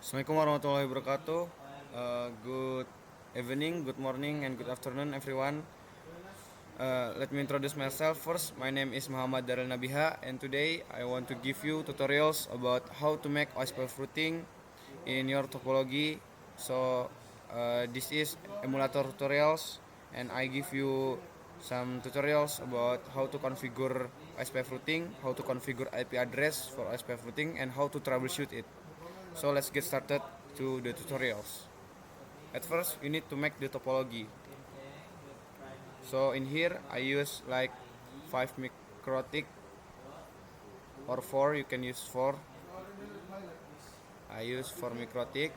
Assalamualaikum warahmatullahi wabarakatuh. Good evening, good morning, and good afternoon, everyone. Let me introduce myself first. My name is Muhammad Darul Nabiha, and today I want to give you tutorials about how to make OSPF routing in your topology. So, this is emulator tutorials, and I give you some tutorials about how to configure OSPF routing, how to configure IP address for OSPF routing, and how to troubleshoot it. So let's get started to the tutorials. At first, you need to make the topology. So in here, I use like 5 microtic or 4. You can use 4. I use 4 microtic.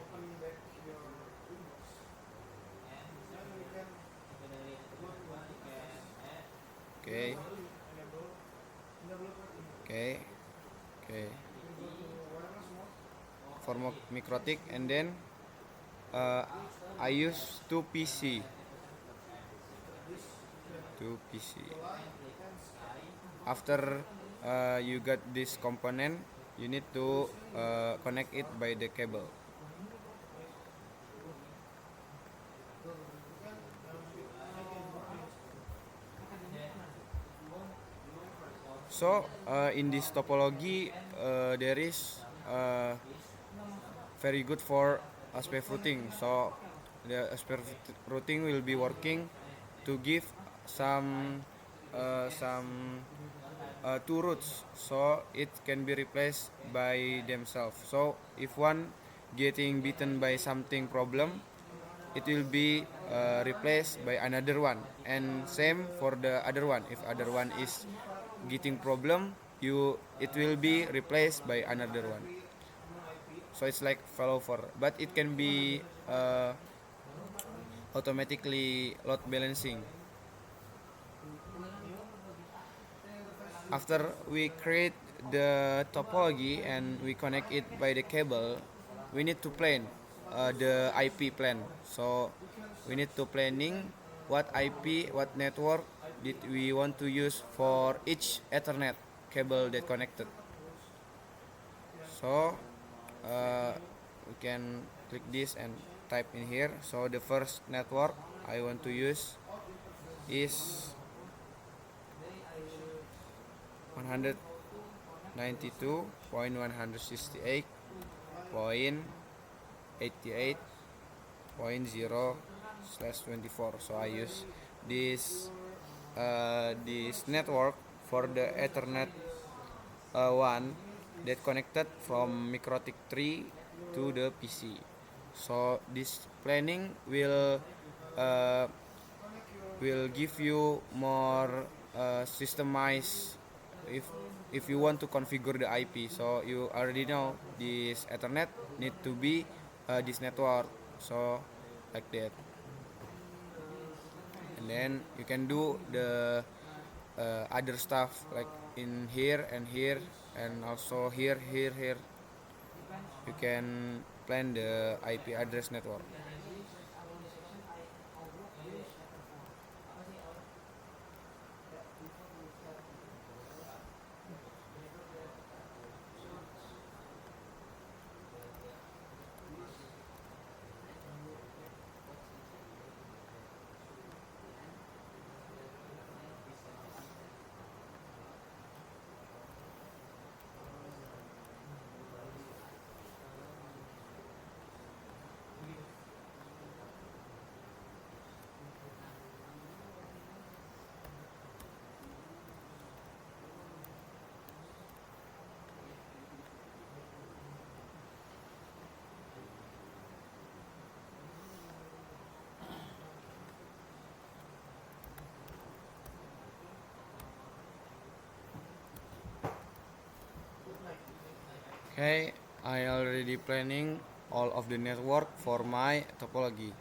Okay, okay, okay. 4 microtic, and then uh, I use 2 PC. 2 PC. After you got this component, you need to connect it by the cable. So in this topology, there is very good for aspect routing. So the aspect routing will be working to give some two routes, so it can be replaced by themselves. So if one getting beaten by something problem, it will be replaced by another one, and same for the other one. If other one is getting problem, it will be replaced by another one. So it's like failover, but it can be automatically load balancing. After we create the topology and we connect it by the cable, we need to plan the IP plan. So we need to planning what IP, what network did we want to use for each Ethernet cable that connected. So we can click this and type in here. So the first network I want to use is 192.168.88.0/24. So I use this network for the Ethernet one that connected from Microtik 3 to the PC. So this planning uh, will give you more systemized if if you want to configure the IP. So you already know this Ethernet need to be this network. So like that, and then you can do the other stuff like in here and here, and also here. You can plan the IP address network. Okay, I already planning all of the network for my topology.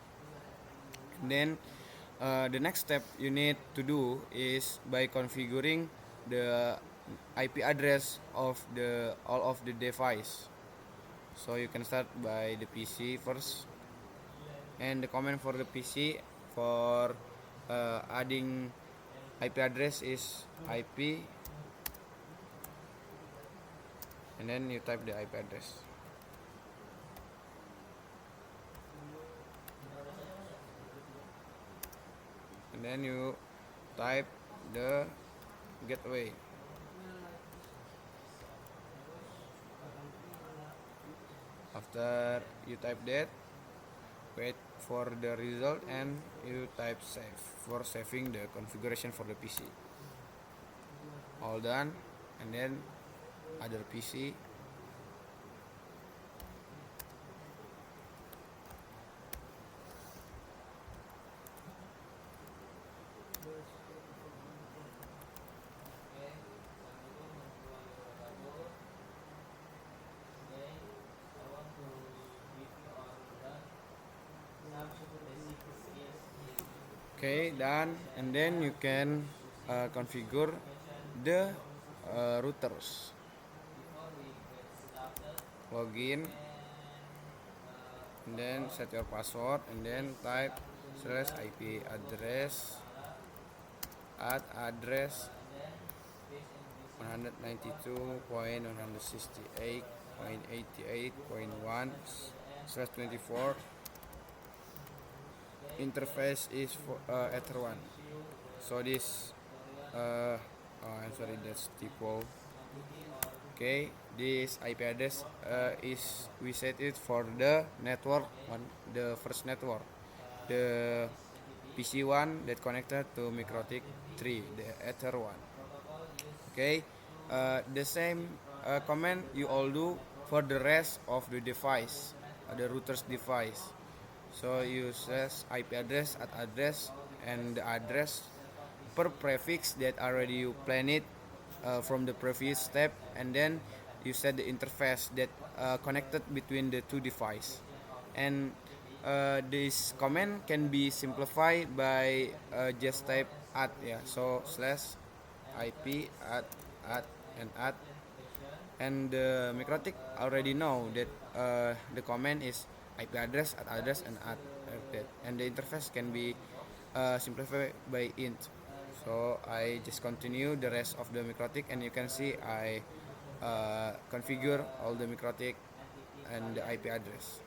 And then the next step you need to do is by configuring the IP address of the all of the device. So you can start by the PC first, and the command for the PC for adding IP address is IP, and then you type the IP address. and then you type the gateway. After you type that, wait for the result and you type save for saving the configuration for the PC. All done, and then other PC. Okay, done, and then you can configure the routers. Login, and then set your password, and then type /IP address at address 192.168.88.1/24. Interface is for Ether1. So this I'm sorry, that's typo. Okay, this IP address is we set it for the network one, the first network, the PC one that connected to MikroTik 3, the Ether one. Okay, the same command you all do for the rest of the device, the router's device. So you says IP address at address and the address per prefix that already you plan it from the previous step, and then you set the interface that connected between the two devices. And this command can be simplified by just type add, yeah, so /IP add and add, and the MikroTik already know that the command is IP address at address and add like that, and the interface can be simplified by int. So I just continue the rest of the MikroTik, and you can see I configure all the MikroTik and the IP address.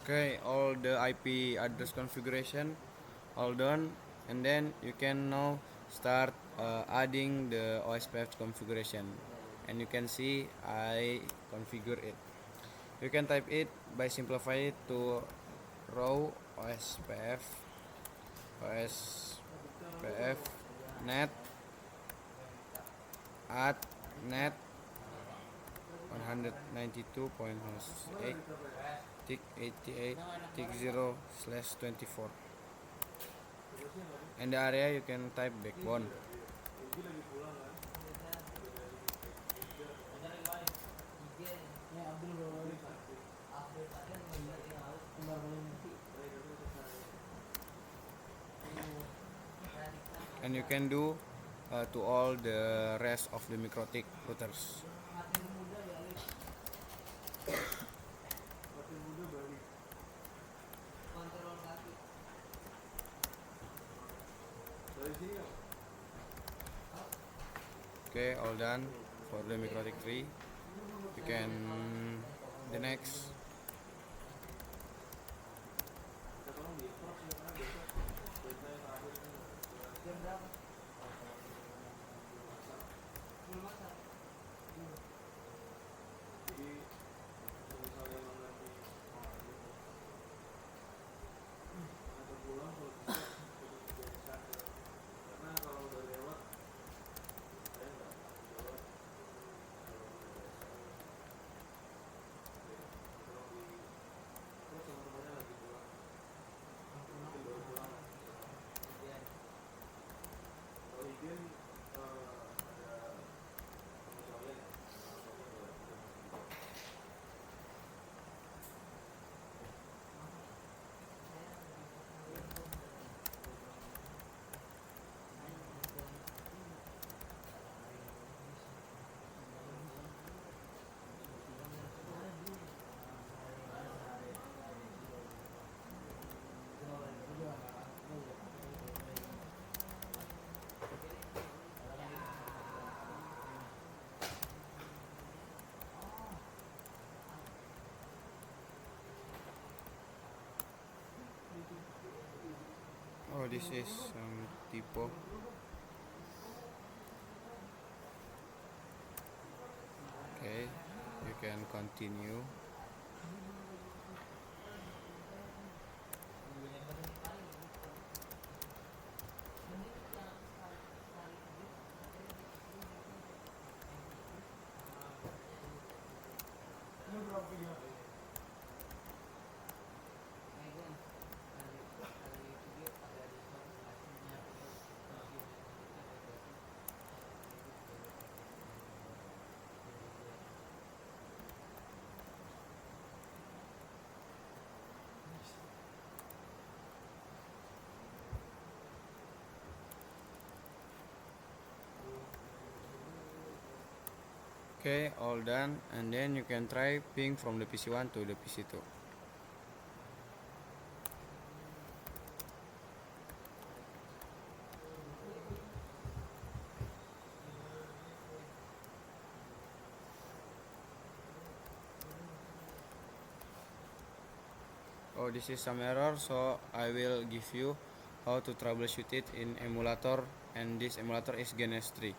Okay, all the IP address configuration all done, and then you can now start adding the OSPF configuration, and you can see I configure it. You can type it by simplify it to row OSPF net at net 192.8 tick 88 tick 0 slash 24, and the area you can type backbone. And you can do to all the rest of the MikroTik routers. Okay, all done for the MikroTik 3. You can the next. Oh, this is some typo. Okay, you can continue. Okay, all done, and then you can try ping from the PC1 to the PC2. Oh, this is some error, so I will give you how to troubleshoot it in emulator, and this emulator is Genes 3.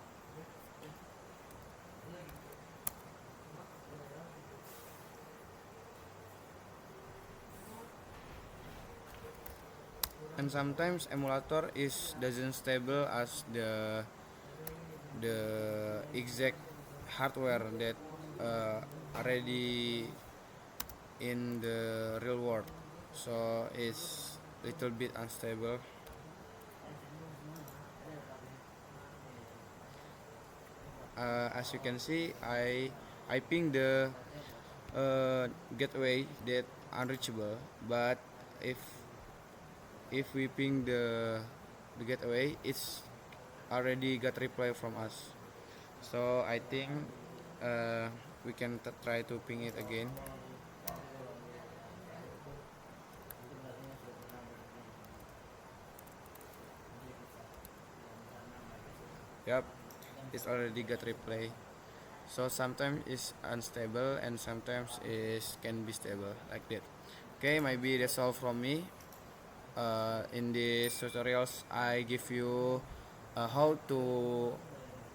And sometimes emulator is doesn't stable as the exact hardware that already in the real world, so it's little bit unstable. As you can see, I ping the gateway that unreachable, but if we ping the gateway, it's already got reply from us. So I think we can try to ping it again. Yep, it's already got reply. So sometimes it's unstable and sometimes it can be stable like that. Okay, maybe that's all from me. In these tutorials, I give you how to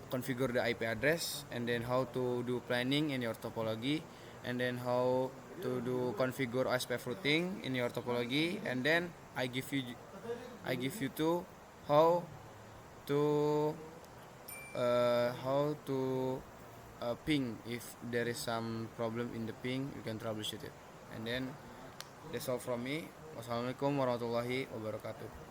configure the IP address, and then how to do planning in your topology, and then how to do configure OSPF routing in your topology, and then I give you to how to ping. If there is some problem in the ping, you can troubleshoot it. And then that's all from me. Wassalamualaikum warahmatullahi wabarakatuh.